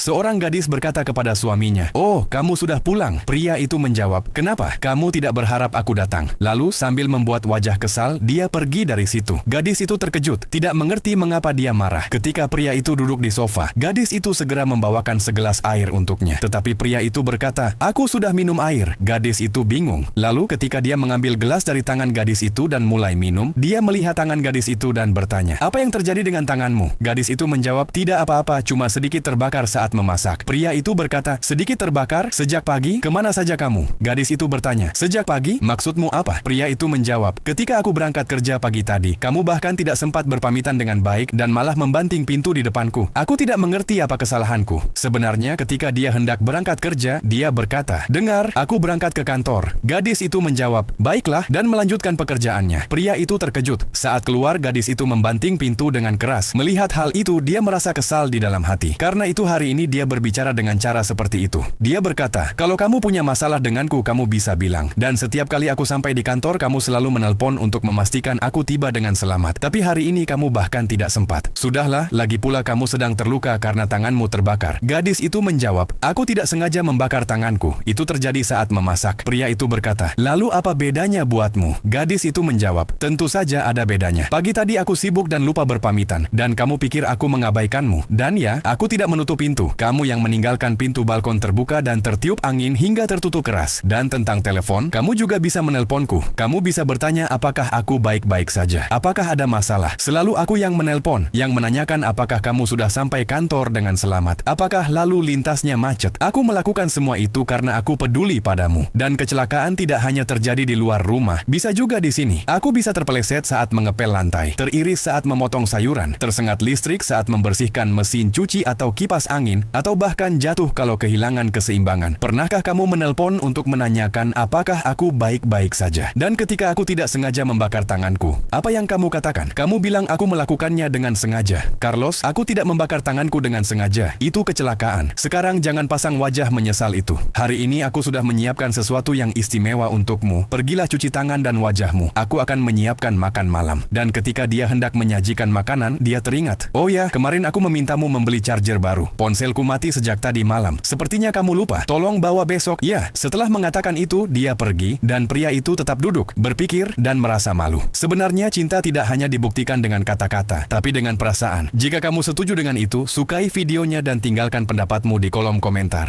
Seorang gadis berkata kepada suaminya, "Oh, kamu sudah pulang." Pria itu menjawab, "Kenapa? Kamu tidak berharap aku datang?" Lalu sambil membuat wajah kesal, dia pergi dari situ. Gadis itu terkejut, tidak mengerti mengapa dia marah. Ketika pria itu duduk di sofa, gadis itu segera membawakan segelas air untuknya. Tetapi pria itu berkata, "Aku sudah minum air." Gadis itu bingung. Lalu ketika dia mengambil gelas dari tangan gadis itu dan mulai minum, dia melihat tangan gadis itu dan bertanya, "Apa yang terjadi dengan tanganmu?" Gadis itu menjawab, "Tidak apa-apa, cuma sedikit terbakar saat memasak." Pria itu berkata, "Sedikit terbakar? Sejak pagi? Kemana saja kamu?" Gadis itu bertanya, "Sejak pagi? Maksudmu apa?" Pria itu menjawab, "Ketika aku berangkat kerja pagi tadi, kamu bahkan tidak sempat berpamitan dengan baik dan malah membanting pintu di depanku. Aku tidak mengerti apa kesalahanku." Sebenarnya ketika dia hendak berangkat kerja, dia berkata, "Dengar, aku berangkat ke kantor." Gadis itu menjawab, "Baiklah," dan melanjutkan pekerjaannya. Pria itu terkejut. Saat keluar, gadis itu membanting pintu dengan keras. Melihat hal itu, dia merasa kesal di dalam hati. Karena itu hari ini dia berbicara dengan cara seperti itu. Dia berkata, "Kalau kamu punya masalah denganku, kamu bisa bilang. Dan setiap kali aku sampai di kantor, kamu selalu menelpon untuk memastikan aku tiba dengan selamat. Tapi hari ini kamu bahkan tidak sempat. Sudahlah, lagi pula kamu sedang terluka karena tanganmu terbakar." Gadis itu menjawab, "Aku tidak sengaja membakar tanganku. Itu terjadi saat memasak." Pria itu berkata, "Lalu apa bedanya buatmu?" Gadis itu menjawab, "Tentu saja ada bedanya. Pagi tadi aku sibuk dan lupa berpamitan. Dan kamu pikir aku mengabaikanmu. Dan ya, aku tidak menutup pintu. Kamu yang meninggalkan pintu balkon terbuka dan tertiup angin hingga tertutup keras. Dan tentang telepon, kamu juga bisa menelponku. Kamu bisa bertanya apakah aku baik-baik saja. Apakah ada masalah? Selalu aku yang menelpon, yang menanyakan apakah kamu sudah sampai kantor dengan selamat. Apakah lalu lintasnya macet? Aku melakukan semua itu karena aku peduli padamu. Dan kecelakaan tidak hanya terjadi di luar rumah, bisa juga di sini. Aku bisa terpeleset saat mengepel lantai, teriris saat memotong sayuran, tersengat listrik saat membersihkan mesin cuci atau kipas angin, atau bahkan jatuh kalau kehilangan keseimbangan. Pernahkah kamu menelpon untuk menanyakan apakah aku baik-baik saja? Dan ketika aku tidak sengaja membakar tanganku, apa yang kamu katakan? Kamu bilang aku melakukannya dengan sengaja. Carlos, aku tidak membakar tanganku dengan sengaja. Itu kecelakaan. Sekarang jangan pasang wajah menyesal itu. Hari ini aku sudah menyiapkan sesuatu yang istimewa untukmu. Pergilah cuci tangan dan wajahmu. Aku akan menyiapkan makan malam." Dan ketika dia hendak menyajikan makanan, dia teringat, "Oh ya, kemarin aku memintamu membeli charger baru. Ponselku mati sejak tadi malam. Sepertinya kamu lupa. Tolong bawa besok." Ya, setelah mengatakan itu, dia pergi dan pria itu tetap duduk, berpikir dan merasa malu. Sebenarnya cinta tidak hanya dibuktikan dengan kata-kata, tapi dengan perasaan. Jika kamu setuju dengan itu, sukai videonya dan tinggalkan pendapatmu di kolom komentar.